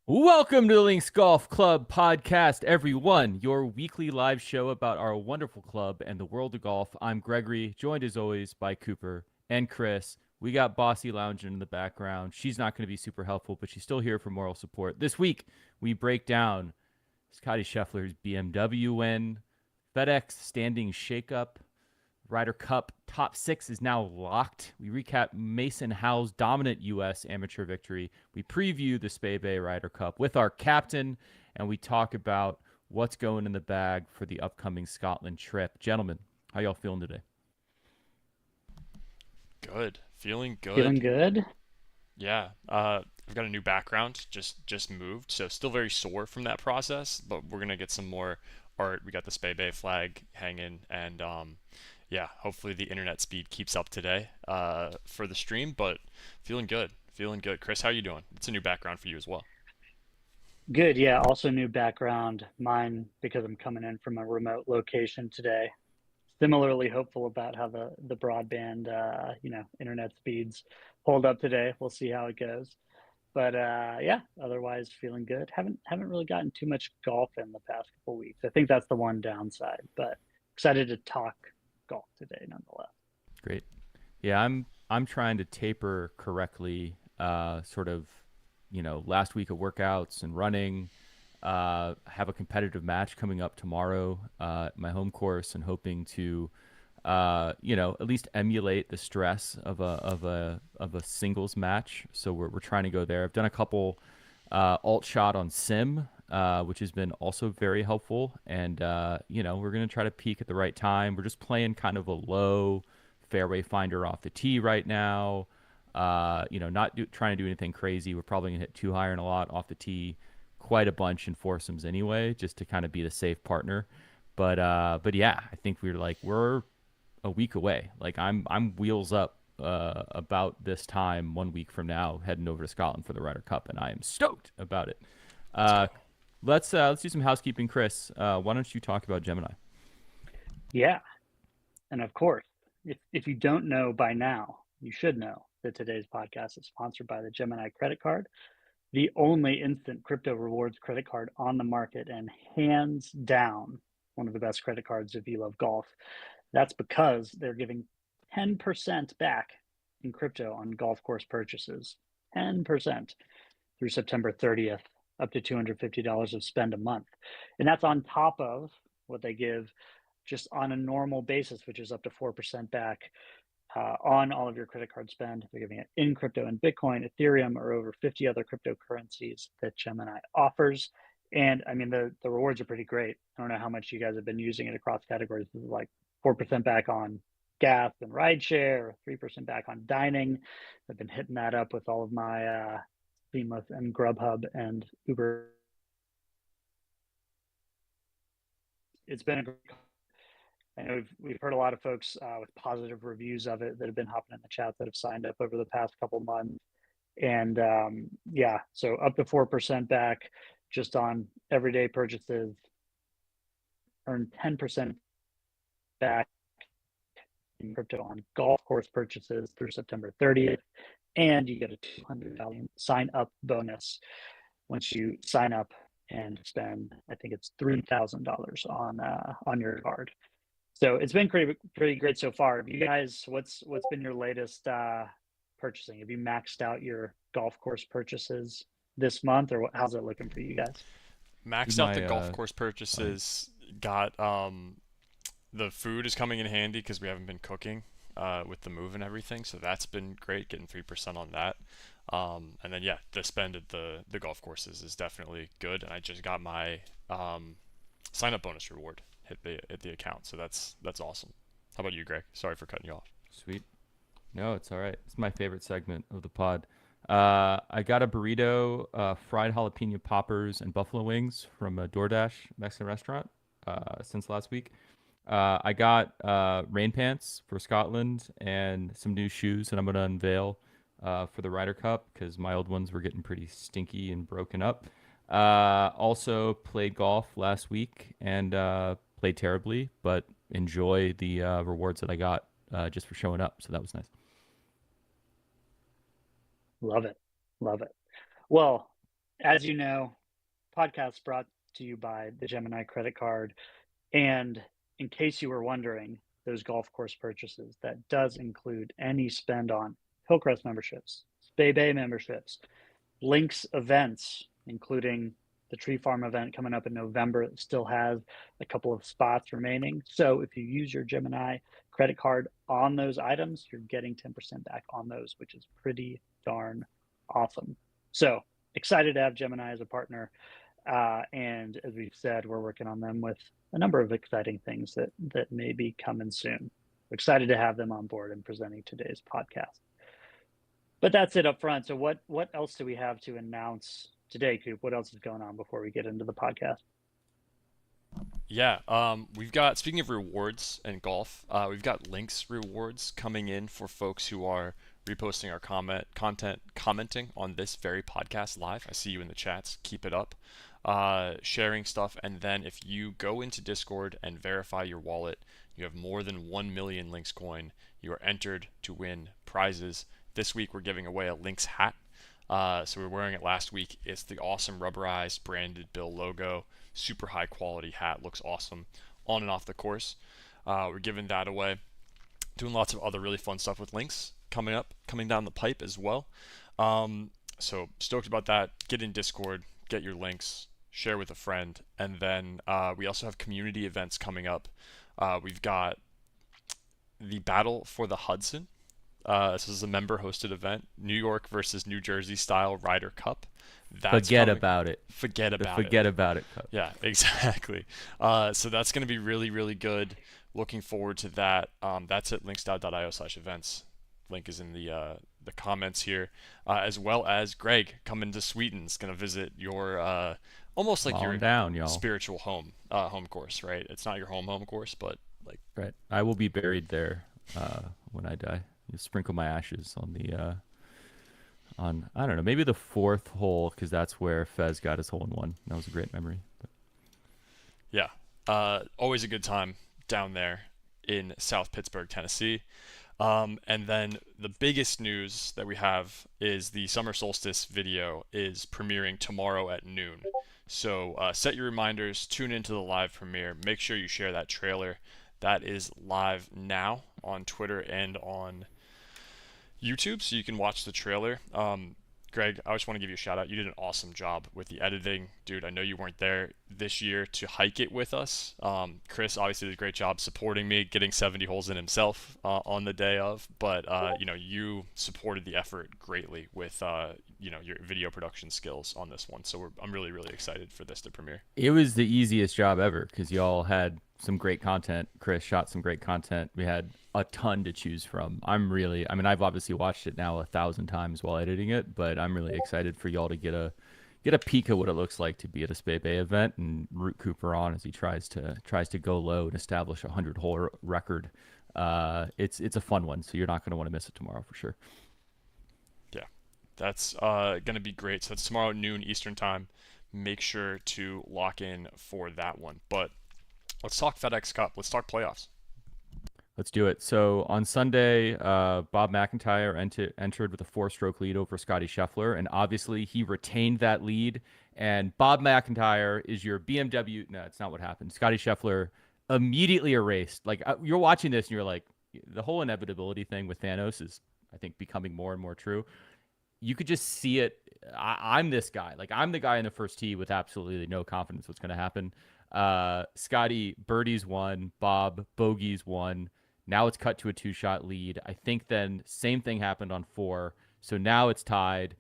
Welcome to the Links Golf Club podcast, everyone. Your weekly live show about our wonderful club and the world of golf. I'm Gregory, joined as always by Cooper and Chris. We got Bossie lounging in the background. She's not going to be super helpful, but she's still here for moral support. This week, we break down Scotty Scheffler's BMW win, FedEx standing shakeup, Ryder Cup top six is now locked. We recap Mason Howell's dominant U.S. amateur victory. We preview the Spey Bay Ryder Cup with our captain, and we talk about what's going in the bag for the upcoming Scotland trip. Gentlemen, how y'all feeling today? Good. Feeling Feeling good. good? Yeah. I've got a new background, just moved, so still very sore from that process, but we're gonna get some more art. We got the Spey Bay flag hanging and yeah, hopefully the internet speed keeps up today for the stream, but feeling good. Feeling good. Chris, how you doing? It's a new background for you as well. Good, yeah. Also new background. Mine because I'm coming in from a remote location today. Similarly hopeful about how the broadband internet speeds hold up today. We'll see how it goes. But yeah, otherwise feeling good. Haven't really gotten too much golf in the past couple weeks. I think that's the one downside, but excited to talk golf today nonetheless. Great. Yeah, I'm trying to taper correctly. Sort of, last week of workouts and running. Have a competitive match coming up tomorrow, at my home course, and hoping to, at least emulate the stress of a singles match. So we're trying to go there. I've done a couple alt shot on sim, which has been also very helpful. And we're gonna try to peak at the right time. We're just playing kind of a low fairway finder off the tee right now. Not trying to do anything crazy. We're probably gonna hit two iron a lot off the tee, quite a bunch in foursomes anyway, just to kind of be the safe partner. But yeah, I think we're a week away. Like I'm wheels up about this time 1 week from now, heading over to Scotland for the Ryder Cup, and I am stoked about it. Let's Uh, go. let's do some housekeeping, Chris. Why don't you talk about Gemini? Yeah. And of course, if you don't know by now, you should know that today's podcast is sponsored by the Gemini credit card, the only instant crypto rewards credit card on the market, and hands down, one of the best credit cards if you love golf. That's because they're giving 10% back in crypto on golf course purchases. 10% through September 30th, up to $250 of spend a month. And that's on top of what they give just on a normal basis, which is up to 4% back on all of your credit card spend. They're giving it in crypto and Bitcoin, Ethereum, or over 50 other cryptocurrencies that Gemini offers. And I mean, the rewards are pretty great. I don't know how much you guys have been using it across categories. This is like 4% back on gas and rideshare, or 3% back on dining. I've been hitting that up with all of my Seamless and Grubhub and Uber. It's been a great. I know we've heard a lot of folks with positive reviews of it that have been hopping in the chat that have signed up over the past couple months. And yeah, so up to 4% back just on everyday purchases, earn 10% back in crypto on golf course purchases through September 30th. And you get a $200 sign up bonus once you sign up and spend, I think it's $3,000 on your card. So it's been pretty great so far. Have you guys, what's been your latest purchasing? Have you maxed out your golf course purchases this month, or how's it looking for you guys? Maxed out the My golf course go ahead. purchases. Got the food is coming in handy because we haven't been cooking with the move and everything, so that's been great, getting 3% on that. And then yeah, the spend at the golf courses is definitely good, and I just got my sign up bonus reward hit the account, so that's awesome. How about you, Greg? Sorry for cutting you off. Sweet. No, it's all right. It's my favorite segment of the pod. I got a burrito, fried jalapeno poppers, and buffalo wings from a DoorDash Mexican restaurant since last week. I got rain pants for Scotland and some new shoes that I'm going to unveil for the Ryder Cup because my old ones were getting pretty stinky and broken up. Also played golf last week and played terribly, but enjoy the rewards that I got just for showing up. So that was nice. Love it. Love it. Well, as you know, podcast brought to you by the Gemini credit card. And in case you were wondering, those golf course purchases, that does include any spend on Hillcrest memberships, Spey Bay memberships, Links events, including the Tree Farm event coming up in November. It still has a couple of spots remaining. So if you use your Gemini credit card on those items, you're getting 10% back on those, which is pretty darn awesome. So excited to have Gemini as a partner. And as we've said, we're working on them with a number of exciting things that may be coming soon. We're excited to have them on board and presenting today's podcast. But that's it up front. So what else do we have to announce today, Coop? What else is going on before we get into the podcast? Yeah, we've got, speaking of rewards and golf, we've got links rewards coming in for folks who are reposting our commenting on this very podcast live. I see you in the chats. Keep it up. Sharing stuff, and then if you go into Discord and verify your wallet, you have more than 1 million Links coin. You are entered to win prizes. This week we're giving away a Links hat. So we were wearing it last week. It's the awesome rubberized branded Bill logo. Super high quality hat. Looks awesome on and off the course. We're giving that away. Doing lots of other really fun stuff with Links coming down the pipe as well. So stoked about that. Get in Discord. Get your links. Share with a friend. And then we also have community events coming up. We've got the Battle for the Hudson. This is a member-hosted event. New York versus New Jersey style Ryder Cup. Forget about it. Forget about it. Cup. Yeah, exactly. So that's going to be really, really good. Looking forward to that. That's at links.io/events. Link is in the comments here, as well as Greg coming to Sweden is going to visit your almost like your spiritual home course, right? It's not your home course, but like right. I will be buried there when I die. You sprinkle my ashes on the on I don't know, maybe the fourth hole, because that's where Fez got his hole in one. That was a great memory. But. Yeah, always a good time down there in South Pittsburgh, Tennessee. And then the biggest news that we have is the summer solstice video is premiering tomorrow at noon. So set your reminders, tune into the live premiere, make sure you share that trailer. That is live now on Twitter and on YouTube, so you can watch the trailer. Greg, I just want to give you a shout out. You did an awesome job with the editing. Dude, I know you weren't there this year to hike it with us. Chris obviously did a great job supporting me, getting 70 holes in himself on the day of. But, you supported the effort greatly with, your video production skills on this one. So I'm really, really excited for this to premiere. It was the easiest job ever because y'all had some great content. Chris shot some great content. We had a ton to choose from. I've obviously watched it now 1,000 times while editing it, but I'm really excited for y'all to get a peek at what it looks like to be at a Spey Bay event and root Cooper on as he tries to go low and establish a 100-hole record. It's a fun one, so you're not going to want to miss it tomorrow for sure. Yeah, that's going to be great. So that's tomorrow at noon Eastern time. Make sure to lock in for that one. But let's talk FedEx Cup. Let's talk playoffs. Let's do it. So on Sunday, Bob McIntyre entered with a 4-stroke lead over Scotty Scheffler, and obviously he retained that lead. And Bob McIntyre is your BMW. No, it's not what happened. Scotty Scheffler immediately erased. Like you're watching this and you're like, the whole inevitability thing with Thanos is, I think, becoming more and more true. You could just see it. I'm this guy. Like I'm the guy in the first tee with absolutely no confidence what's going to happen. Scotty birdies one, Bob bogeys one. Now it's cut to a 2-shot lead. I think then same thing happened on 4. So now it's tied.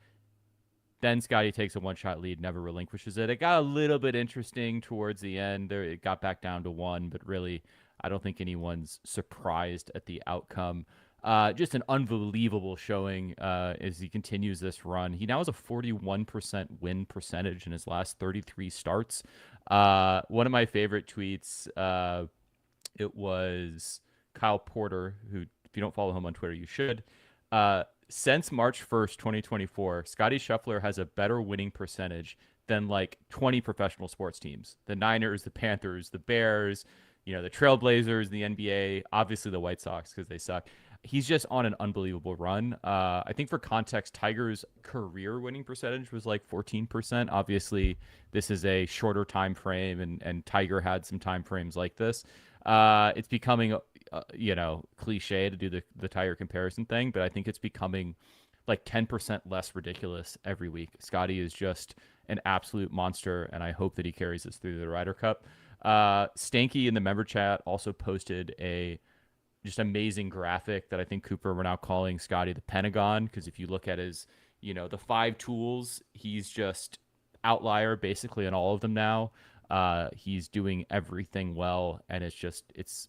Then Scotty takes a 1-shot lead, never relinquishes it. It got a little bit interesting towards the end. It got back down to 1, but really, I don't think anyone's surprised at the outcome. Just an unbelievable showing as he continues this run. He now has a 41% win percentage in his last 33 starts. One of my favorite tweets, it was Kyle Porter, who, if you don't follow him on Twitter, you should. Since March 1st, 2024, Scotty Scheffler has a better winning percentage than like 20 professional sports teams. The Niners, the Panthers, the Bears, the Trailblazers, the NBA, obviously the White Sox because they suck. he's just on an unbelievable run. I think for context, Tiger's career winning percentage was like 14%. Obviously, this is a shorter time frame, and Tiger had some time frames like this. It's becoming, cliche to do the Tiger comparison thing, but I think it's becoming like 10% less ridiculous every week. Scotty is just an absolute monster, and I hope that he carries us through the Ryder Cup. Stanky in the member chat also posted a just amazing graphic that I think Cooper we're now calling Scotty the Pentagon, because if you look at his, the 5 tools, he's just outlier basically in all of them now. He's doing everything well, and it's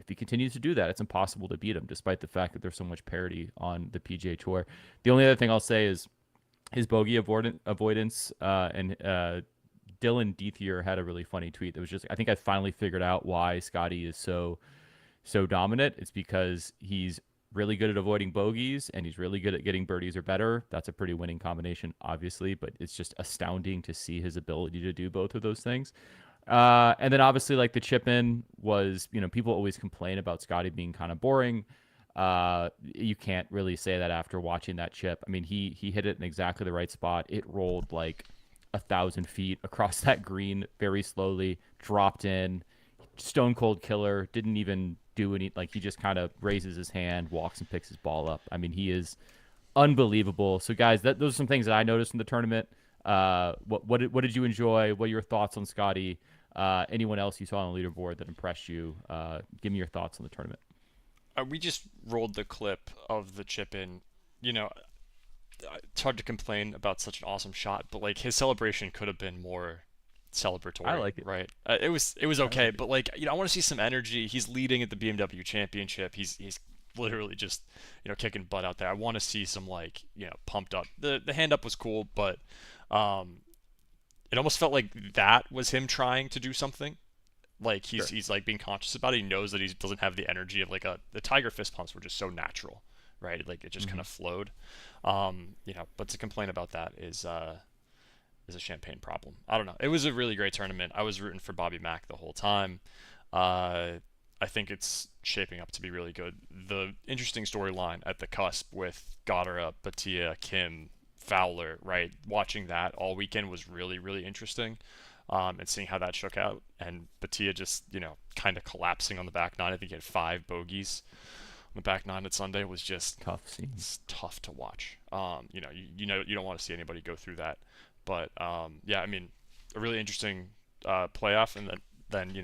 if he continues to do that, it's impossible to beat him, despite the fact that there's so much parity on the PGA Tour. The only other thing I'll say is his bogey avoidance, and Dylan Dethier had a really funny tweet that was just, I think I finally figured out why Scotty is so dominant. It's because he's really good at avoiding bogeys and he's really good at getting birdies or better. That's a pretty winning combination, obviously, but it's just astounding to see his ability to do both of those things. And then obviously, like the chip in was, people always complain about Scotty being kind of boring. You can't really say that after watching that chip. I mean, he hit it in exactly the right spot. It rolled like 1,000 feet across that green very slowly, dropped in, stone cold killer, didn't even do any, like he just kind of raises his hand, walks and picks his ball up. I mean, he is unbelievable. So guys, those are some things that I noticed in the tournament. What did you enjoy? What are your thoughts on Scotty? Anyone else you saw on the leaderboard that impressed you? Give me your thoughts on the tournament. We just rolled the clip of the chip in. You know, it's hard to complain about such an awesome shot, but like his celebration could have been more celebratory. I like it. Right? It was I okay, like it. but like I want to see some energy. He's leading at the BMW Championship. He's literally just kicking butt out there. I want to see some like pumped up. The hand up was cool, but um, it almost felt like that was him trying to do something. Like Sure. he's like being conscious about it. He knows that he doesn't have the energy of like the Tiger fist pumps were just so natural, right? Like it just kind Mm-hmm. of flowed. But to complain about that is a champagne problem. I don't know. It was a really great tournament. I was rooting for Bobby Mack the whole time. Uh, I think it's shaping up to be really good. The interesting storyline at the cusp with Goddard, Batia, Kim, Fowler, right? Watching that all weekend was really, really interesting. And seeing how that shook out, and Batia just, kind of collapsing on the back nine. I think he had 5 bogeys on the back nine at Sunday. Was just Tough scene. it's tough to watch. You don't want to see anybody go through that. But yeah, I mean, a really interesting playoff, and then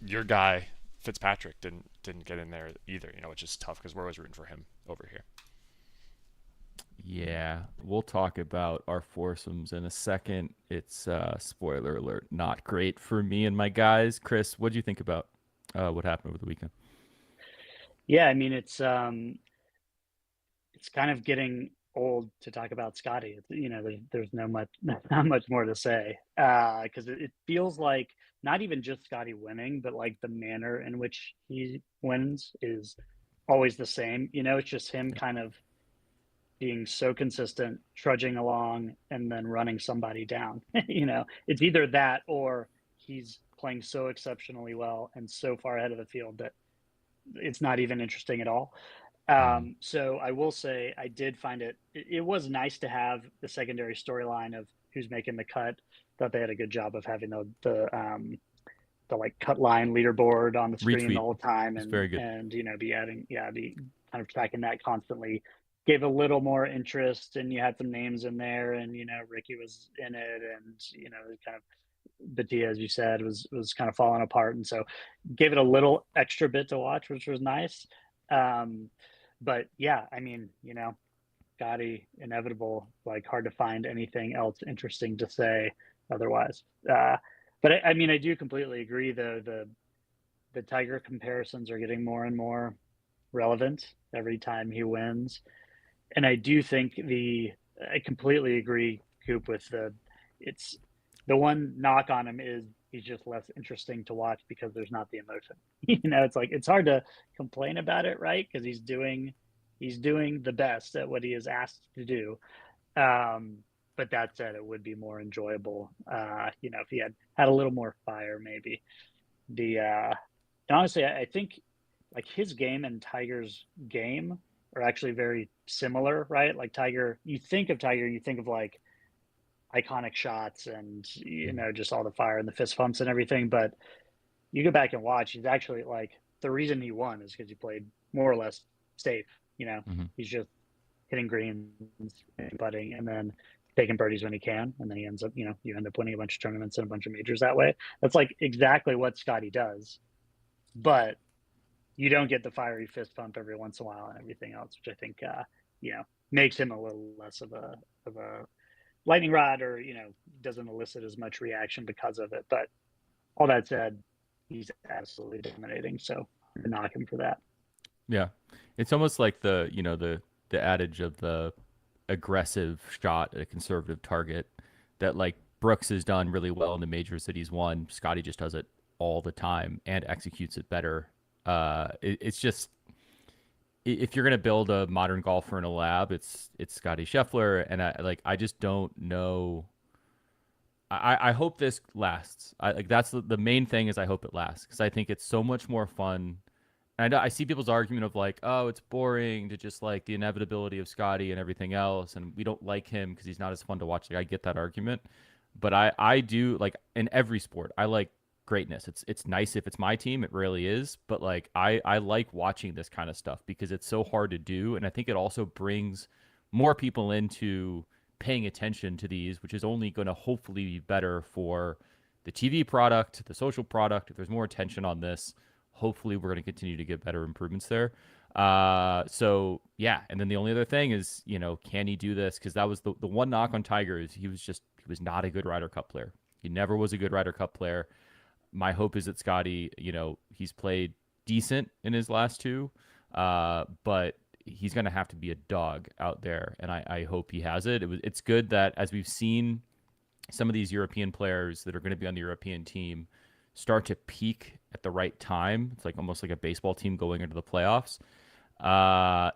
your guy Fitzpatrick didn't get in there either. Which is tough because we're always rooting for him over here. Yeah, we'll talk about our foursomes in a second. It's spoiler alert, not great for me and my guys. Chris, what do you think about what happened over the weekend? Yeah, I mean it's kind of getting old to talk about Scotty. There's no much not much more to say because it feels like not even just Scotty winning, but like the manner in which he wins is always the same. It's just him Yeah. kind of being so consistent, trudging along, and then running somebody down. It's either that or he's playing so exceptionally well and so far ahead of the field that it's not even interesting at all. Mm. So I will say I did find it was nice to have the secondary storyline of who's making the cut. Thought they had a good job of having the like cut line leaderboard on the screen the Retweet. whole time, It's and very good. be kind of tracking that constantly. Gave a little more interest, and you had some names in there, and Ricky was in it, and kind of Batia, as you said, was kind of falling apart, and so gave it a little extra bit to watch, which was nice. Um, but yeah, I mean, Gotti, inevitable, like hard to find anything else interesting to say otherwise. But I mean, I do completely agree. The Tiger comparisons are getting more and more relevant every time he wins, and I do think I completely agree, Coop, with it's the one knock on him is he's just less interesting to watch because there's not the emotion. It's like it's hard to complain about it, right? Because he's doing the best at what he is asked to do. Um, but that said, it would be more enjoyable, if he had a little more fire, maybe. The and honestly, I think like his game and Tiger's game are actually very similar, right? Like Tiger, you think of Tiger, you think of like iconic shots and just all the fire and the fist pumps and everything. But you go back and watch, he's actually like the reason he won is because he played more or less safe. Mm-hmm. He's just hitting greens and putting, and then taking birdies when he can, and then he ends up, you end up winning a bunch of tournaments and a bunch of majors that way. That's like exactly what Scotty does, but you don't get the fiery fist pump every once in a while and everything else, which I think makes him a little less of a lightning rod, or doesn't elicit as much reaction because of it. But all that said, he's absolutely dominating, so knock him for that. Yeah, it's almost like the adage of the aggressive shot at a conservative target that like Brooks has done really well in the majors that he's won. Scotty just does it all the time and executes it better. It's just if you're gonna build a modern golfer in a lab, it's Scotty Scheffler, and I just don't know. I hope this lasts. That's the main thing is I hope it lasts because I think it's so much more fun. And I see people's argument of like, oh, it's boring to just like the inevitability of Scotty and everything else, and we don't like him because he's not as fun to watch. Like I get that argument, but I do like in every sport. I like greatness. It's nice if it's my team. It really is, but like I like watching this kind of stuff because it's so hard to do, and I think it also brings more people into paying attention to these, which is only going to hopefully be better for the TV product, the social product. If there's more attention on this, hopefully we're going to continue to get better improvements there. So yeah, and then the only other thing is, can he do this? Because that was the one knock on Tiger is he was not a good Ryder Cup player. He never was a good Ryder Cup player. My hope is that Scotty, he's played decent in his last two, but he's going to have to be a dog out there, and I hope he has it. It's good that as we've seen some of these European players that are going to be on the European team start to peak at the right time. It's like almost like a baseball team going into the playoffs.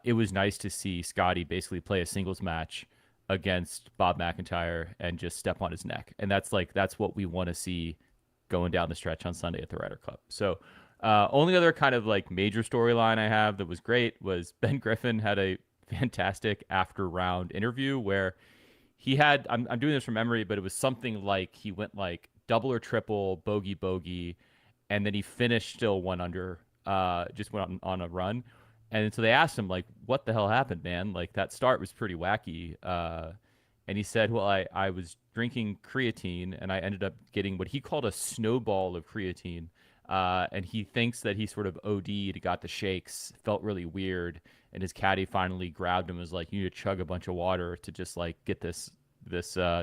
It was nice to see Scotty basically play a singles match against Bob McIntyre and just step on his neck, and that's what we want to see going down the stretch on Sunday at the Ryder Cup. So only other kind of like major storyline I have that was great was Ben Griffin had a fantastic after round interview where he had, I'm doing this from memory, but it was something like he went like double or triple, bogey, and then he finished still 1 under, just went on a run. And so they asked him like, what the hell happened, man? Like that start was pretty wacky. And he said, well, I was drinking creatine and I ended up getting what he called a snowball of creatine. And he thinks that he sort of OD'd, got the shakes, felt really weird. And his caddy finally grabbed him and was like, you need to chug a bunch of water to just like get this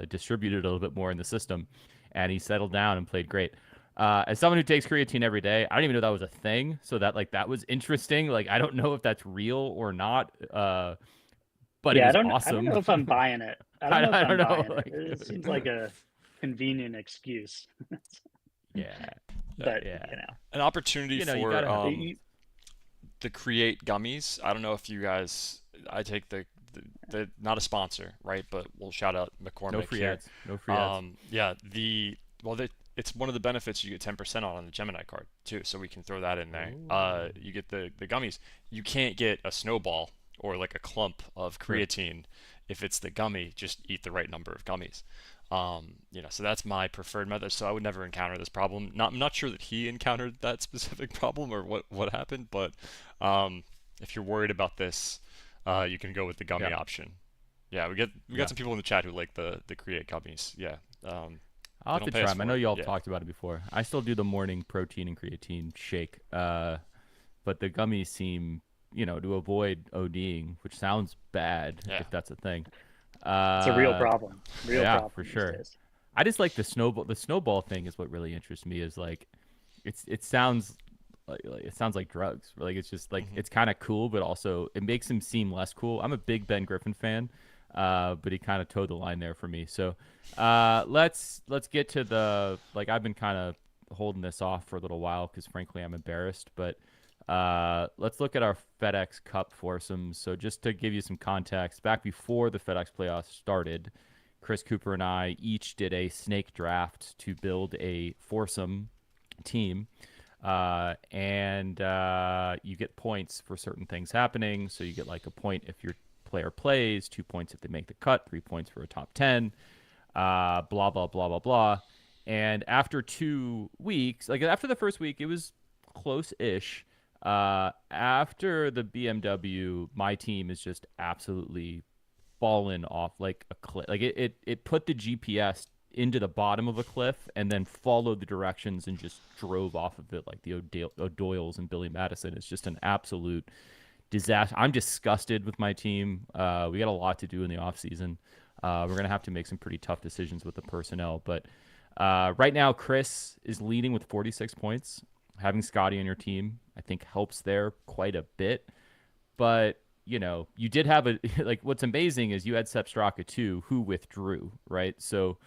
distributed a little bit more in the system. And he settled down and played great. As someone who takes creatine every day, I don't even know that was a thing. So that was interesting. Like, I don't know if that's real or not. But yeah, it was awesome. I don't know if I'm buying it. I don't know if I'm buying like, it. It seems like a convenient excuse. Yeah. But yeah. An opportunity you for gotta the Create gummies. I don't know if you guys. I take the not a sponsor, right? But we'll shout out McCormick No free here. ads. No free ads. Yeah. It's one of the benefits you get 10% on the Gemini card too, so we can throw that in there. You get the gummies. You can't get a snowball or like a clump of creatine if it's the gummy. Just eat the right number of gummies. So that's my preferred method. So I would never encounter this problem. I'm not sure that he encountered that specific problem or what happened, but if you're worried about this, you can go with the gummy option. Yeah, we got some people in the chat who like the Create gummies. Yeah. I'll have to try them. I know y'all talked about it before. I still do the morning protein and creatine shake, but the gummies seem, to avoid ODing, which sounds bad if that's a thing. It's a real problem. Real problem for sure. days. I just like the snowball. The snowball thing is what really interests me. Is like, it sounds like drugs. Like it's just like it's kind of cool, but also it makes him seem less cool. I'm a big Ben Griffin fan, but he kind of towed the line there for me. So let's get to the I've been kind of holding this off for a little while because frankly I'm embarrassed, but let's look at our FedEx Cup foursomes. So just to give you some context, back before the FedEx playoffs started, Chris Cooper and I each did a snake draft to build a foursome team. and you get points for certain things happening. So you get like a point if your player plays, 2 points if they make the cut, 3 points for a top 10, blah, blah, blah, blah, blah. And after 2 weeks, like after the first week, it was close-ish. After the BMW, my team is just absolutely fallen off like a cliff. Like it put the GPS into the bottom of a cliff and then followed the directions and just drove off of it like the O'Doyles and Billy Madison. It's just an absolute disaster. I'm disgusted with my team. We got a lot to do in the off season. We're gonna have to make some pretty tough decisions with the personnel, but right now Chris is leading with 46 points. Having Scotty on your team, I think, helps there quite a bit. But you did have a like. What's amazing is you had Sepp Straka too, who withdrew, right? So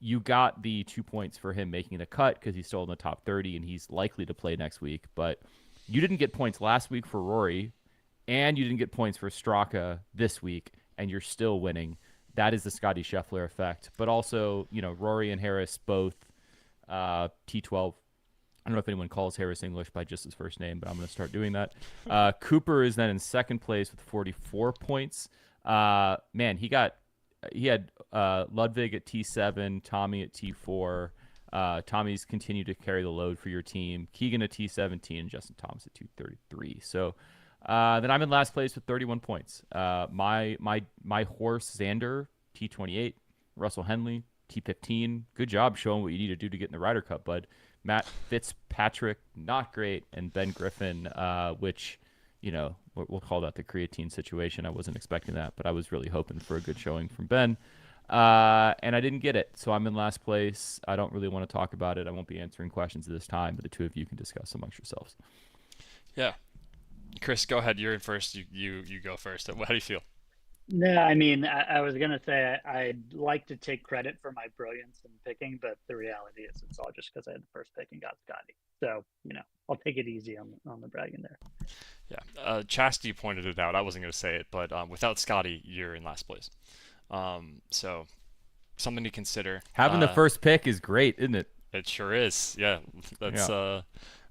you got the 2 points for him making the cut because he's still in the top 30 and he's likely to play next week. But you didn't get points last week for Rory, and you didn't get points for Straka this week, and you're still winning. That is the Scotty Scheffler effect. But also, Rory and Harris both T12. I don't know if anyone calls Harris English by just his first name, but I'm going to start doing that. Cooper is then in second place with 44 points. Man, he had Ludwig at T7, Tommy at T4. Tommy's continued to carry the load for your team. Keegan at T17, and Justin Thomas at 233. So then I'm in last place with 31 points. My horse Xander T28, Russell Henley T15. Good job showing what you need to do to get in the Ryder Cup, bud. Matt Fitzpatrick, not great, and Ben Griffin, which, we'll call that the creatine situation. I wasn't expecting that, but I was really hoping for a good showing from Ben. And I didn't get it, so I'm in last place. I don't really want to talk about it. I won't be answering questions this time, but the two of you can discuss amongst yourselves. Yeah. Chris, go ahead. You're in first. You go first. How do you feel? No, I mean, I was going to say I'd like to take credit for my brilliance in picking, but the reality is it's all just because I had the first pick and got Scotty. So, I'll take it easy on the bragging there. Yeah. Chastity pointed it out. I wasn't going to say it, but without Scotty, you're in last place. So something to consider. Having the first pick is great, isn't it? It sure is. Yeah. That's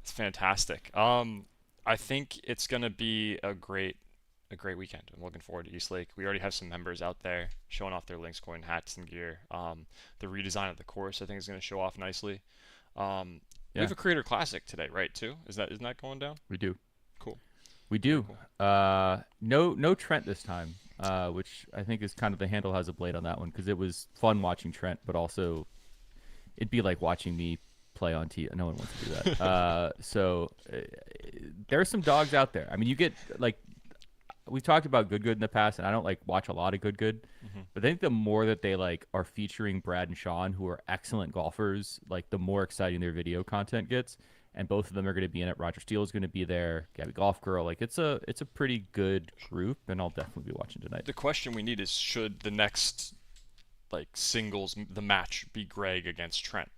it's fantastic. I think it's going to be a great weekend. I'm looking forward to East Lake. We already have some members out there showing off their Lynx Coin hats and gear. The redesign of the course, I think, is going to show off nicely. We have a Creator Classic today, right? Too? Isn't that going down? We do. Cool. We do. Cool. No Trent this time, which I think is kind of the handle has a blade on that one because it was fun watching Trent, but also it'd be like watching me play on TV. No one wants to do that. So there are some dogs out there. I mean, you get like. We've talked about Good in the past, and I don't watch a lot of Good, but I think the more that they are featuring Brad and Sean, who are excellent golfers, the more exciting their video content gets. And both of them are going to be in it. Roger Steele is going to be there. Gabby Golf Girl, it's a pretty good group, and I'll definitely be watching tonight. The question we need is, should the next singles the match be Greg against Trent?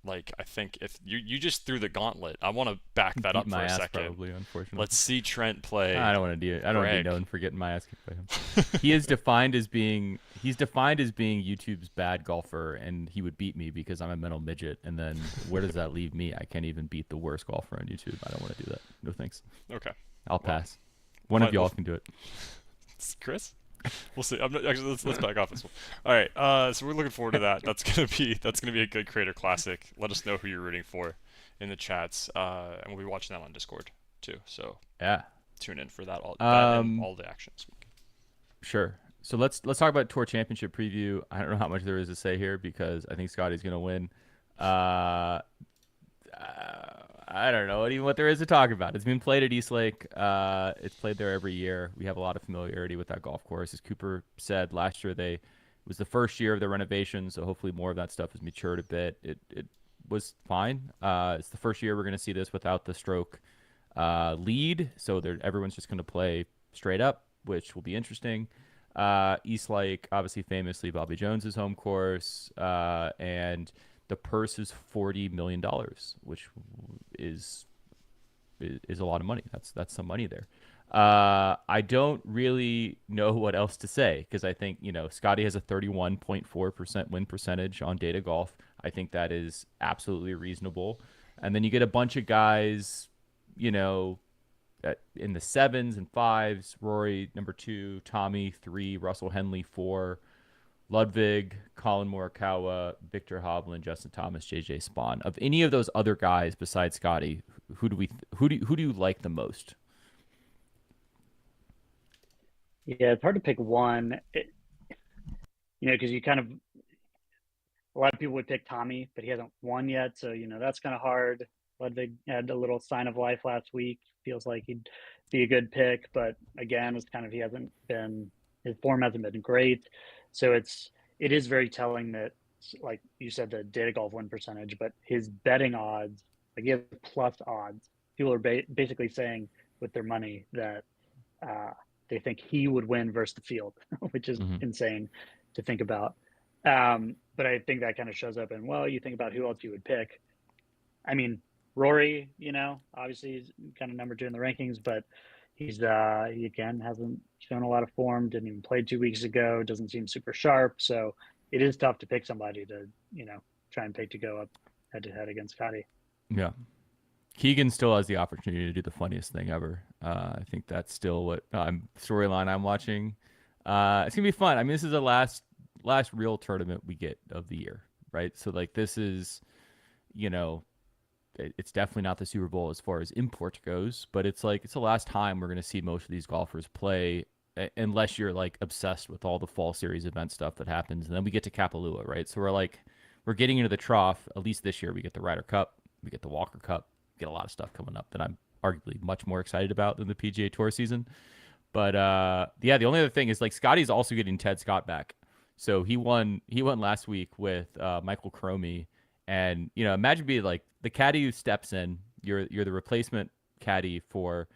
I think if you just threw the gauntlet, I want to back that up for a second. Probably, unfortunately. Let's see Trent play. I don't want to do it. I don't want to be known for getting my ass kicked by him. He is defined as being YouTube's bad golfer, and he would beat me because I'm a mental midget. And then where does that leave me? I can't even beat the worst golfer on YouTube. I don't want to do that. No thanks. Okay. I'll pass. One of y'all can do it. Chris? We'll see. Let's back off this one. All right. So we're looking forward to that. That's gonna be a good Creator Classic. Let us know who you're rooting for in the chats, and we'll be watching that on Discord too. So tune in for that and all the action this week. Sure. So let's talk about Tour Championship preview. I don't know how much there is to say here because I think Scotty's gonna win. I don't know even what there is to talk about. It's been played at East Lake. It's played there every year. We have a lot of familiarity with that golf course. As Cooper said, last year it was the first year of the renovation, so hopefully more of that stuff has matured a bit. It was fine. It's the first year we're going to see this without the stroke lead, so everyone's just going to play straight up, which will be interesting. East Lake, obviously famously Bobby Jones's home course, and the purse is $40 million, which is a lot of money. That's some money there. I don't really know what else to say because I think Scotty has a 31.4% win percentage on Data Golf. I think that is absolutely reasonable. And then you get a bunch of guys, you know, in the 7s and 5s. Rory number 2, Tommy 3, Russell Henley 4, Ludwig, Colin Morikawa, Victor Hovland, Justin Thomas, JJ Spawn. Of any of those other guys besides Scotty, who do you like the most? Yeah, it's hard to pick one. Because you kind of a lot of people would pick Tommy, but he hasn't won yet, so that's kind of hard. Ludwig had a little sign of life last week. Feels like he'd be a good pick, but again, it's kind of his form hasn't been great. So it is very telling that, like you said, the data golf win percentage, but his betting odds, like he has plus odds. People are basically saying with their money that they think he would win versus the field, which is Mm-hmm. insane to think about. But I think that kind of shows up in, well, you think about who else you would pick. I mean, Rory, obviously he's kind of number 2 in the rankings, but he again hasn't shown a lot of form, didn't even play 2 weeks ago, doesn't seem super sharp. So it is tough to pick somebody to, try and pick to go up head to head against Scotty. Yeah. Keegan still has the opportunity to do the funniest thing ever. I think that's still what storyline I'm watching. It's gonna be fun. I mean, this is the last real tournament we get of the year, right? So like this is, it's definitely not the Super Bowl as far as import goes, but it's the last time we're gonna see most of these golfers play, unless you're like obsessed with all the fall series event stuff that happens, and then we get to Kapalua, right? So we're getting into the trough. At least this year, we get the Ryder Cup, we get the Walker Cup, we get a lot of stuff coming up that I'm arguably much more excited about than the PGA Tour season. But yeah, the only other thing is like Scotty's also getting Ted Scott back. So he won last week with Michael Cromie, and imagine being like the caddy who steps in. You're the replacement caddy for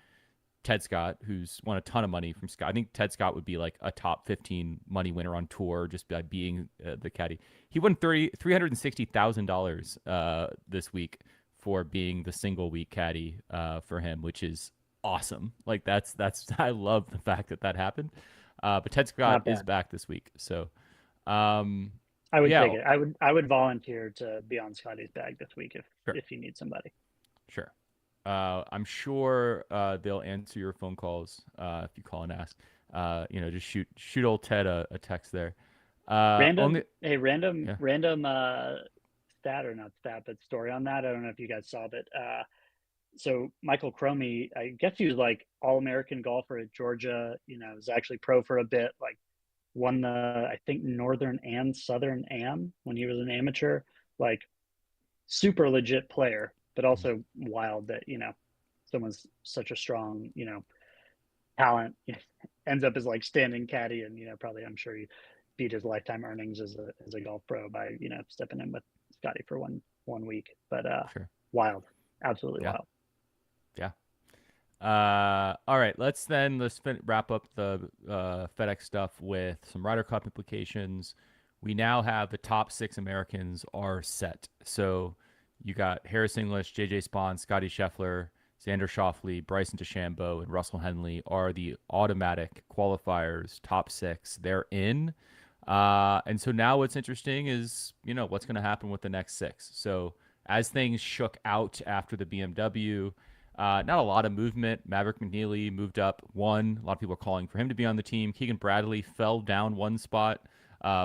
Ted Scott, who's won a ton of money from Scott. I think Ted Scott would be like a top 15 money winner on tour just by being the caddy. He won $360,000 this week for being the single week caddy for him, which is awesome. Like that's I love the fact that happened. But Ted Scott is back this week, so I would yeah, take it. I would volunteer to be on Scotty's bag this week sure. if you need somebody. Sure. I'm sure they'll answer your phone calls if you call and ask. Just shoot old Ted a text there. Random stat or not stat, but story on that. I don't know if you guys saw, but so Michael Cromie, I guess he was like all-American golfer at Georgia. Was actually pro for a bit. Like won the I think Northern and Southern Am when he was an amateur. Like super legit player, but also wild that someone's such a strong talent ends up as like standing caddy, and probably I'm sure he beat his lifetime earnings as a golf pro by stepping in with Scotty for one week. But sure. Wild, absolutely wild. Yeah. All right, let's wrap up the FedEx stuff with some Ryder Cup implications. We now have the top 6 Americans are set. So you got Harris English, JJ Spawn, Scotty Scheffler, Xander Schauffele, Bryson DeChambeau, and Russell Henley are the automatic qualifiers, top 6. They're in. And so now what's interesting is, what's going to happen with the next 6. So as things shook out after the BMW, not a lot of movement. Maverick McNeely moved up 1. A lot of people are calling for him to be on the team. Keegan Bradley fell down 1 spot.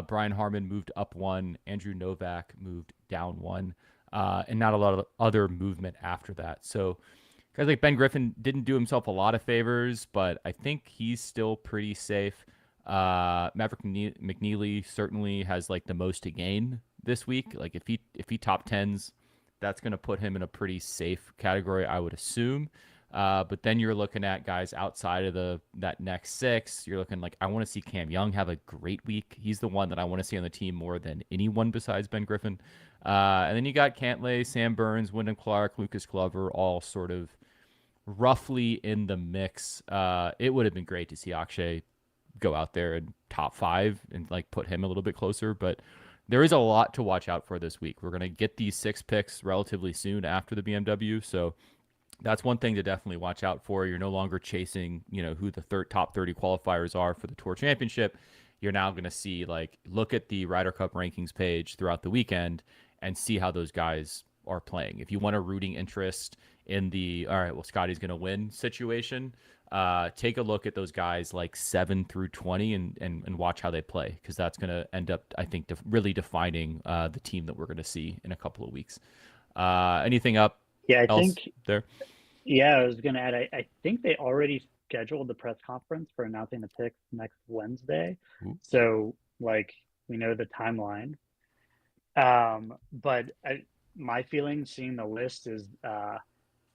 Brian Harmon moved up 1. Andrew Novak moved down 1. And not a lot of other movement after that. So guys like Ben Griffin didn't do himself a lot of favors, but I think he's still pretty safe. Maverick McNeely certainly has like the most to gain this week. Like if he top 10s, that's going to put him in a pretty safe category, I would assume. But then you're looking at guys outside of that next 6. You're looking like, I want to see Cam Young have a great week. He's the one that I want to see on the team more than anyone besides Ben Griffin. And then you got Cantlay, Sam Burns, Wyndham Clark, Lucas Glover, all sort of roughly in the mix. It would have been great to see Akshay go out there and top 5 and like put him a little bit closer, but there is a lot to watch out for this week. We're going to get these 6 picks relatively soon after the BMW, so that's one thing to definitely watch out for. You're no longer chasing, who the top 30 qualifiers are for the Tour Championship. You're now going to see, look at the Ryder Cup rankings page throughout the weekend and see how those guys are playing. If you want a rooting interest in the all right, well, Scotty's going to win situation, take a look at those guys like 7 through 20 and watch how they play, because that's going to end up, I think, really defining the team that we're going to see in a couple of weeks. Anything up Yeah, I else think. there? Yeah, I was going to add. I think they already scheduled the press conference for announcing the picks next Wednesday, Ooh. so like we know the timeline. But my feeling seeing the list is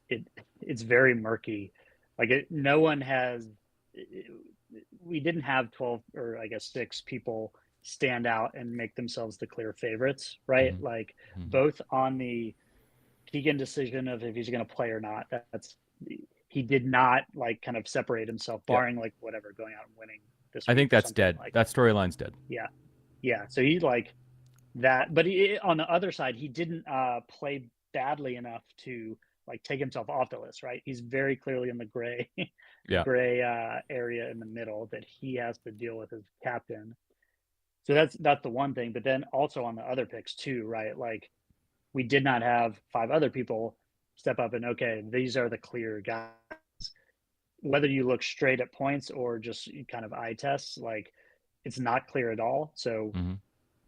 it's very murky. Like no one has. We didn't have 12 or I guess 6 people stand out and make themselves the clear favorites, right? Mm-hmm. Like Mm-hmm. both on the Keegan decision of if he's going to play or not. That's he did not like kind of separate himself, Yeah, barring like whatever going out and winning this I week think or that's something dead. like. That storyline's dead. Yeah, yeah. So he like that, but on the other side, he didn't play badly enough to like take himself off the list, right? He's very clearly in the gray Yeah. gray area in the middle that he has to deal with as captain. So that's the one thing. But then also on the other picks too, right? Like we did not have 5 other people step up and okay, these are the clear guys. Whether you look straight at points or just kind of eye tests, like it's not clear at all. So Mm-hmm.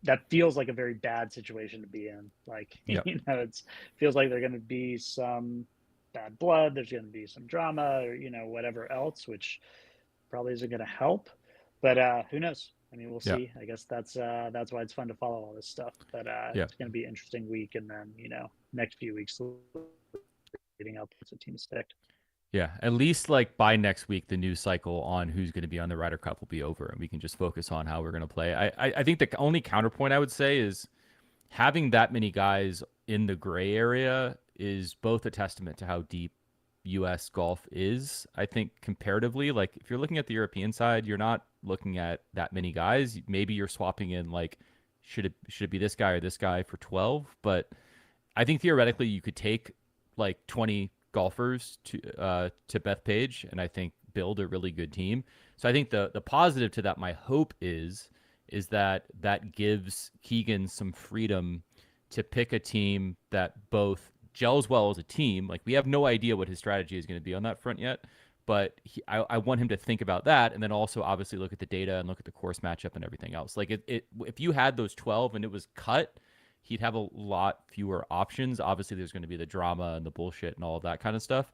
that feels like a very bad situation to be in. Like, Yep. it's feels like there's going to be some bad blood. There's going to be some drama or, whatever else, which probably isn't going to help, but who knows? I mean, we'll Yeah. see. I guess that's why it's fun to follow all this stuff, but Yeah. it's going to be an interesting week. And then, next few weeks leading up to teams picked. Yeah, at least like by next week, the news cycle on who's going to be on the Ryder Cup will be over, and we can just focus on how we're going to play. I think the only counterpoint I would say is having that many guys in the gray area is both a testament to how deep U.S. golf is. I think comparatively, like if you're looking at the European side, you're not looking at that many guys. Maybe you're swapping in like should it be this guy or this guy for 12, but I think theoretically you could take like 20 golfers to Bethpage and I think build a really good team. So I think the positive to that, my hope is that that gives Keegan some freedom to pick a team that both gels well as a team. Like we have no idea what his strategy is going to be on that front yet, but I want him to think about that and then also obviously look at the data and look at the course matchup and everything else. Like if you had those 12 and it was cut, he'd have a lot fewer options. Obviously, there's going to be the drama and the bullshit and all of that kind of stuff.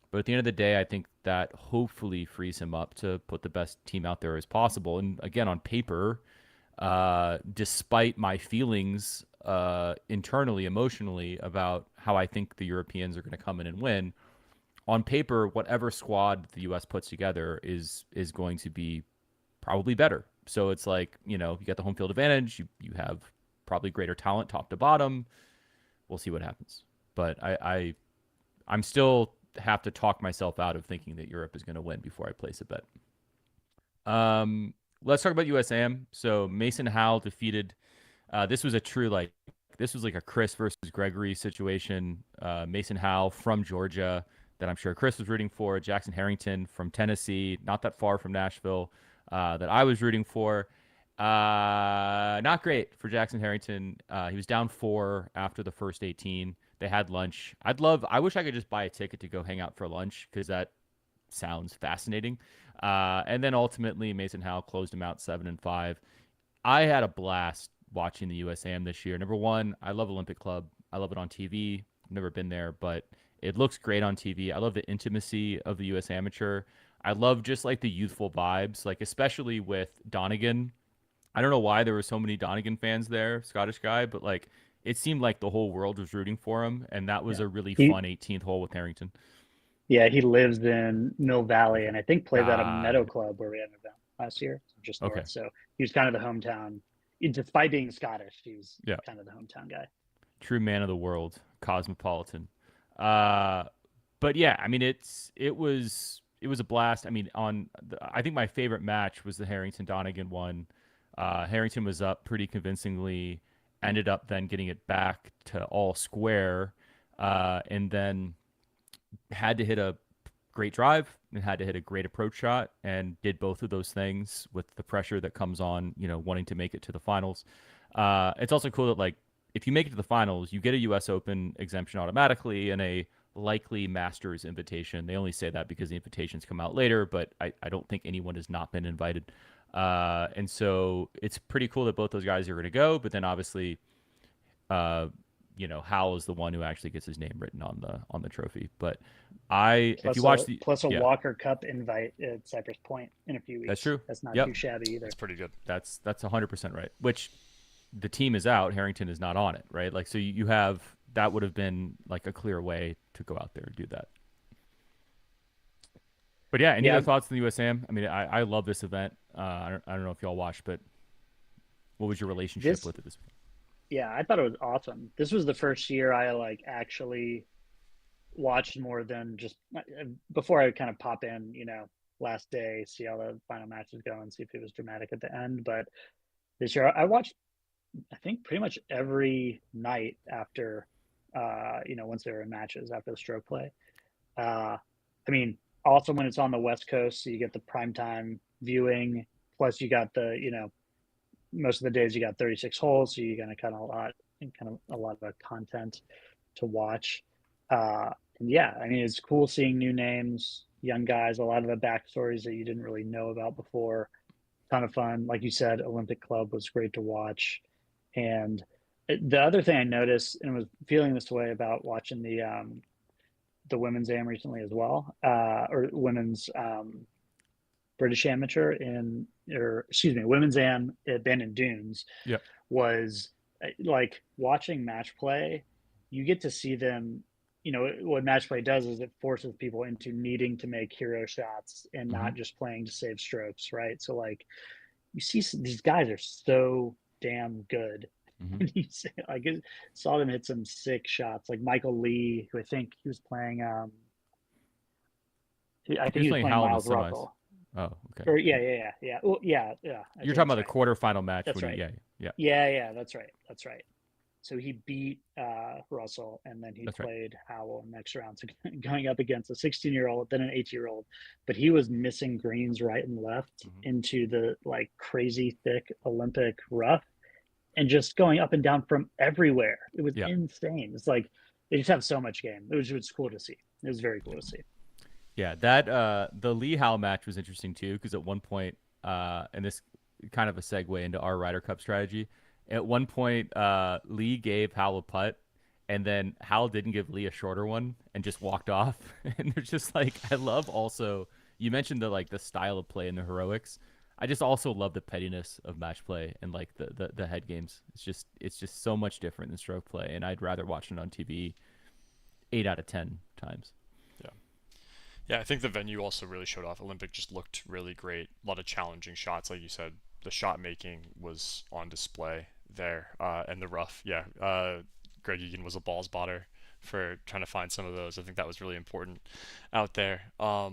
But at the end of the day, I think that hopefully frees him up to put the best team out there as possible. And again, on paper, despite my feelings internally, emotionally about how I think the Europeans are going to come in and win, on paper, whatever squad the U.S. puts together is going to be probably better. So it's like, you got the home field advantage. You have probably greater talent top to bottom. We'll see what happens. But I'm still have to talk myself out of thinking that Europe is going to win before I place a bet. Let's talk about USAM. So Mason Howell defeated. This was like a Chris versus Gregory situation. Mason Howell from Georgia that I'm sure Chris was rooting for. Jackson Harrington from Tennessee, not that far from Nashville, that I was rooting for. Not great for Jackson Harrington. He was down 4 after the first 18. They had lunch. I wish I could just buy a ticket to go hang out for lunch because that sounds fascinating. And then ultimately Mason Howell closed him out 7-5. I had a blast watching the USAM this year. Number one, I love Olympic Club. I love it on TV. I've never been there, but it looks great on TV. I love the intimacy of the US Amateur. I love just like the youthful vibes, like especially with Donegan. I don't know why there were so many Donegan fans there, Scottish guy, but like it seemed like the whole world was rooting for him, and that was Yeah. a really He fun 18th hole with Harrington. Yeah, he lives in Mill Valley and I think plays at a Got Meadow it. Club where we had an event last year, just Okay. north. So he was kind of the hometown. Despite being Scottish, he was Yeah. kind of the hometown guy. True man of the world, cosmopolitan. Uh, but yeah, I mean it was a blast. I mean, I think my favorite match was the Harrington Donegan one. Harrington was up pretty convincingly, ended up then getting it back to all square, and then had to hit a great drive and had to hit a great approach shot and did both of those things with the pressure that comes on, wanting to make it to the finals. It's also cool that like if you make it to the finals, you get a U.S. Open exemption automatically and a likely Masters invitation. They only say that because the invitations come out later, but I don't think anyone has not been invited. And so it's pretty cool that both those guys are going to go. But then obviously, Howell is the one who actually gets his name written on the trophy. But if you watch plus a Walker Cup invite at Cypress Point in a few weeks. That's true. That's not Yep. too shabby either. That's pretty good. That's 100% right. Which the team is out. Harrington is not on it, right? Like, so you have that would have been like a clear way to go out there and do that. But yeah, any other thoughts on the USAM? I mean, I love this event. I don't know if y'all watched, but what was your relationship with it this point? Yeah, I thought it was awesome. This was the first year I actually watched more than just before. I would kind of pop in, last day, see how the final matches go and see if it was dramatic at the end. But this year I watched, I think, pretty much every night after, once they were in matches after the stroke play. I mean, also when it's on the West Coast, so you get the primetime viewing, plus you got the, most of the days you got 36 holes, so you're going to kind of a lot of content to watch. And yeah, I mean, it's cool seeing new names, young guys, a lot of the backstories that you didn't really know about before. Ton of fun. Like you said, Olympic Club was great to watch. And the other thing I noticed, and was feeling this way about watching the women's AM recently as well, or women's British Amateur women's AM at Bandon Dunes, yep, was like watching match play. You get to see them. What match play does is it forces people into needing to make hero shots and not just playing to save strokes, right? So you see these guys are so damn good. And you see, saw them hit some sick shots, like Michael Lee, who I think he was playing. I think he was playing Miles Russell. Oh, okay. Or yeah. Well, yeah. You're talking about the quarterfinal match. That's right. Yeah. That's right. So he beat Russell, and then he played Howell in the next round. So going up against a 16-year-old, then an 18-year-old, but he was missing greens right and left into the crazy thick Olympic rough, and just going up and down from everywhere. It was insane. It's like they just have so much game. It was cool to see. It was very cool to see. Yeah, that the Lee Howell match was interesting too, because at one point, and this kind of a segue into our Ryder Cup strategy. At one point, Lee gave Howell a putt, and then Howell didn't give Lee a shorter one and just walked off. And there's just I love also, you mentioned the style of play and the heroics. I just also love the pettiness of match play and the head games. It's just so much different than stroke play, and I'd rather watch it on TV 8 out of 10 times. Yeah, I think the venue also really showed off. Olympic just looked really great. A lot of challenging shots, like you said. The shot making was on display there, and the rough. Yeah, Greg Egan was a ball spotter for trying to find some of those. I think that was really important out there. But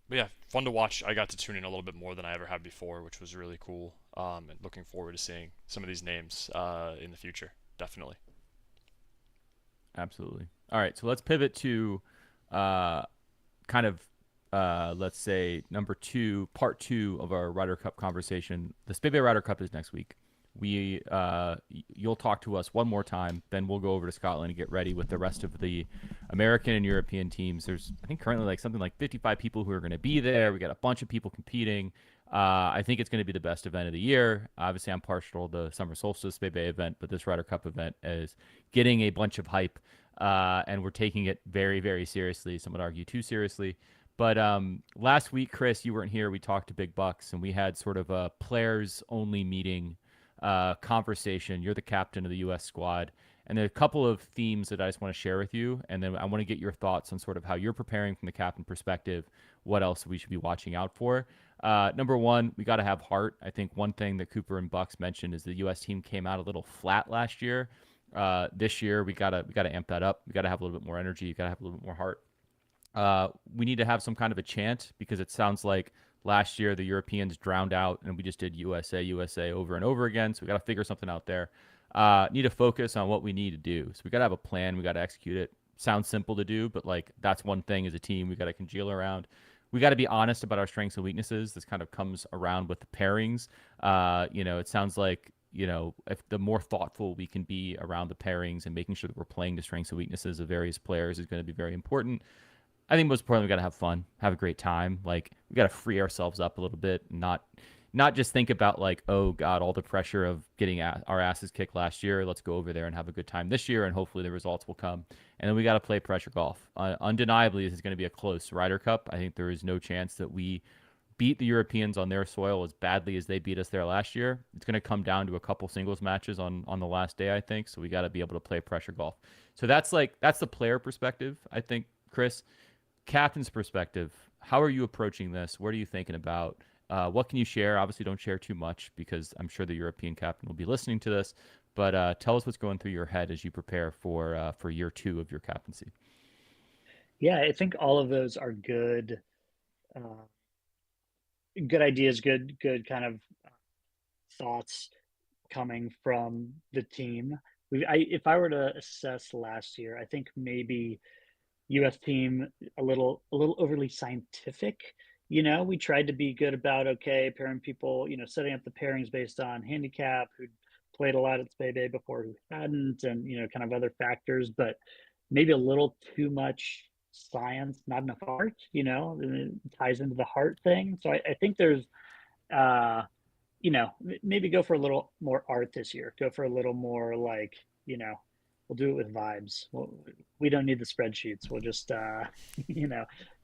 yeah, fun to watch. I got to tune in a little bit more than I ever have before, which was really cool. And looking forward to seeing some of these names in the future. Definitely. Absolutely. All right, so let's pivot to let's say part two of our Ryder Cup conversation. The Spey Bay Ryder Cup is next week. You'll talk to us one more time, then we'll go over to Scotland and get ready with the rest of the American and European teams. There's, I think, currently something like 55 people who are going to be there. We got a bunch of people competing. I think it's going to be the best event of the year. Obviously, I'm partial to the Summer Solstice Spey Bay event, but this Ryder Cup event is getting a bunch of hype, and we're taking it very, very seriously. Some would argue too seriously. But last week, Chris, you weren't here. We talked to Big Bucks, and we had sort of a players-only meeting conversation. You're the captain of the U.S. squad, and there are a couple of themes that I just want to share with you, and then I want to get your thoughts on sort of how you're preparing from the captain perspective, what else we should be watching out for. Number one, we got to have heart. I think one thing that Cooper and Bucks mentioned is the U.S. team came out a little flat last year. This year, we gotta amp that up. We got to have a little bit more energy. You got to have a little bit more heart. We need to have some kind of a chant, because it sounds like last year the Europeans drowned out and we just did USA, USA over and over again. So we got to figure something out there. Need to focus on what we need to do. So we got to have a plan. We got to execute it. Sounds simple to do, but that's one thing as a team we got to congeal around. We got to be honest about our strengths and weaknesses. This kind of comes around with the pairings. It sounds like if the more thoughtful we can be around the pairings and making sure that we're playing the strengths and weaknesses of various players is going to be very important. I think most importantly, we got to have fun, have a great time. Like we got to free ourselves up a little bit, not just think about like, oh God, all the pressure of getting our asses kicked last year. Let's go over there and have a good time this year, and hopefully the results will come. And then we got to play pressure golf. Undeniably, this is going to be a close Ryder Cup. I think there is no chance that we beat the Europeans on their soil as badly as they beat us there last year. It's going to come down to a couple singles matches on the last day, I think. So we got to be able to play pressure golf. So that's the player perspective, I think, Chris. Captain's perspective, how are you approaching this? What are you thinking about? What can you share? Obviously, don't share too much because I'm sure the European captain will be listening to this. But tell us what's going through your head as you prepare for year 2 of your captaincy. Yeah, I think all of those are good, good ideas, good kind of thoughts coming from the team. If I were to assess last year, I think maybe U.S. team a little overly scientific. We tried to be good about pairing people, setting up the pairings based on handicap, who played a lot at Spey Bay before, who hadn't, and kind of other factors, but maybe a little too much science, not enough art. And it ties into the heart thing. So I think there's, maybe go for a little more art this year. Go for a little more like, we'll do it with vibes. We don't need the spreadsheets. We'll just,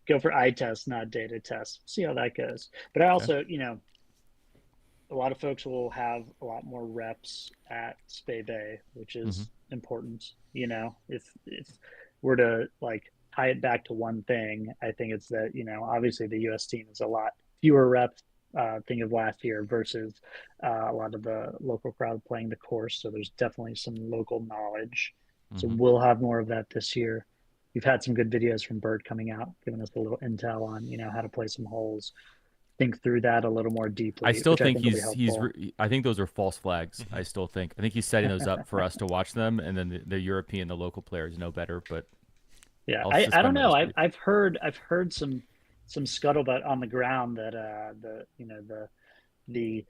go for eye tests, not data tests. See how that goes. But I also, a lot of folks will have a lot more reps at Spey Bay, which is important. If we're to like tie it back to one thing, I think it's that, obviously the US team is a lot fewer reps. Thing of last year versus a lot of the local crowd playing the course. So there's definitely some local knowledge. So we'll have more of that this year. We've had some good videos from Bert coming out, giving us a little intel on, how to play some holes, think through that a little more deeply. I still think he's I think those are false flags. I think he's setting those up for us to watch them, and then the European, the local players know better. But yeah, I don't know. I've heard some scuttlebutt on the ground that the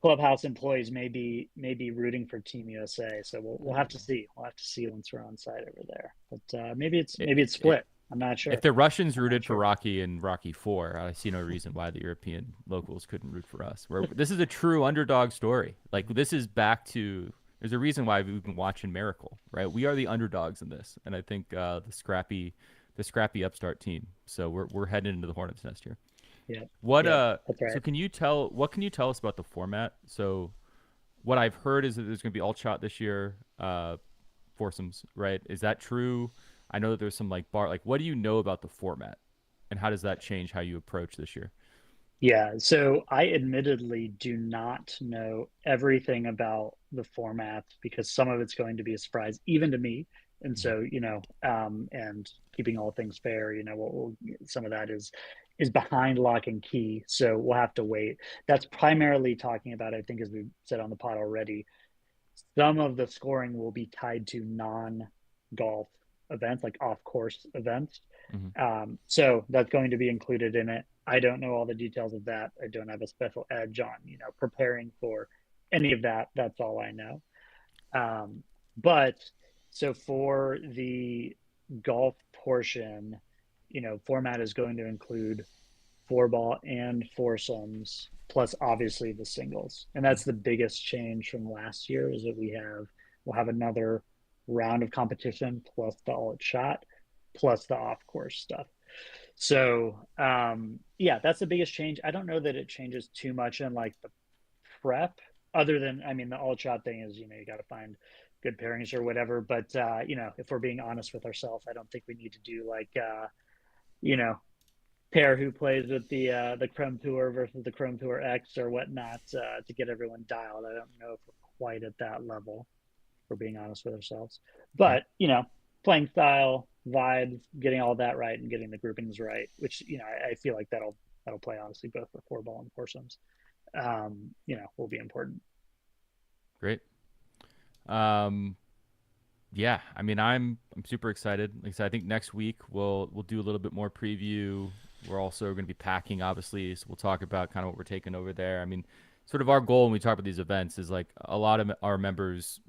clubhouse employees may be Mm-hmm. rooting for Team USA. So we'll have to see. We'll have to see once we're on site over there. But maybe it's split. I'm not sure. If the Russians rooted for Rocky in Rocky 4, I see no reason why the European locals couldn't root for us. This is a true underdog story. Like this is back to. There's a reason why we've been watching Miracle, right? We are the underdogs in this, and I think the scrappy upstart team. So we're heading into the Hornets nest here. Yeah. That's right. So what can you tell us about the format? So what I've heard is that there's going to be all shot this year, foursomes, right? Is that true? I know that there's some what do you know about the format, and how does that change how you approach this year? Yeah, so I admittedly do not know everything about the format because some of it's going to be a surprise, even to me. And so, and keeping all things fair, some of that is behind lock and key. So we'll have to wait. That's primarily talking about, I think, as we said on the pod already, some of the scoring will be tied to non-golf events, like off-course events. So that's going to be included in it. I don't know all the details of that. I don't have a special edge on, preparing for any of that. That's all I know. But so for the golf portion, format is going to include 4-ball and foursomes, plus obviously the singles. And that's the biggest change from last year is that we'll have another round of competition plus the all shot, plus the off course stuff. So that's the biggest change. I don't know that it changes too much in like the prep, other than the all shot thing is you got to find good pairings or whatever. But if we're being honest with ourselves, I don't think we need to do like pair who plays with the Chrome Tour versus the Chrome Tour X or whatnot to get everyone dialed. I don't know if we're quite at that level. If we're being honest with ourselves, but playing style, vibes, getting all that right, and getting the groupings right, which I feel like that'll play honestly both for 4-ball and foursomes. Will be important. Great. Yeah, I'm super excited. Like I said, I think next week we'll do a little bit more preview. We're also going to be packing, obviously, so we'll talk about kind of what we're taking over there. sort of our goal when we talk about these events is like a lot of our members,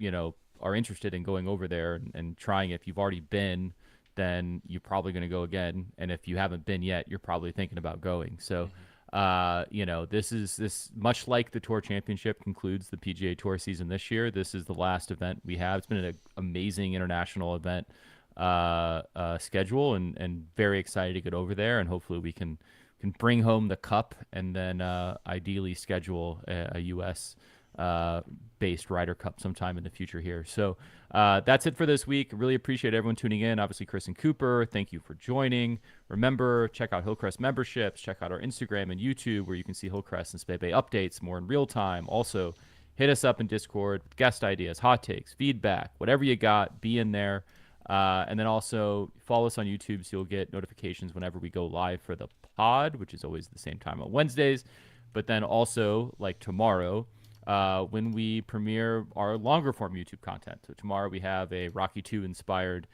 are interested in going over there and trying it. If you've already been, then you're probably going to go again. And if you haven't been yet, you're probably thinking about going. So, this much like the Tour Championship concludes the PGA Tour season this year. This is the last event we have. It's been an amazing international event schedule, and very excited to get over there, and hopefully we can bring home the cup, and then ideally schedule a U.S. Based Ryder Cup sometime in the future here. So that's it for this week. Really appreciate everyone tuning in. Obviously, Chris and Cooper, thank you for joining. Remember, check out Hillcrest memberships. Check out our Instagram and YouTube, where you can see Hillcrest and Spey Bay updates more in real time. Also, hit us up in Discord with guest ideas, hot takes, feedback, whatever you got, be in there. And then also follow us on YouTube so you'll get notifications whenever we go live for the pod, which is always the same time on Wednesdays. But then also, like tomorrow, when we premiere our longer form YouTube content. So tomorrow we have a Rocky 2 inspired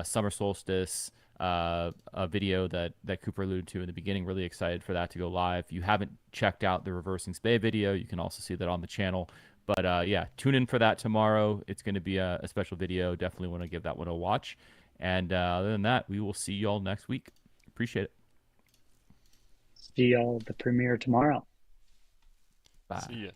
summer solstice a video that Cooper alluded to in the beginning. Really excited for that to go live. If you haven't checked out the Reversing Spey video, you can also see that on the channel. But yeah, tune in for that tomorrow. It's going to be a special video. Definitely want to give that one a watch. And other than that, we will see y'all next week. Appreciate it. See y'all at the premiere tomorrow. Bye. See ya.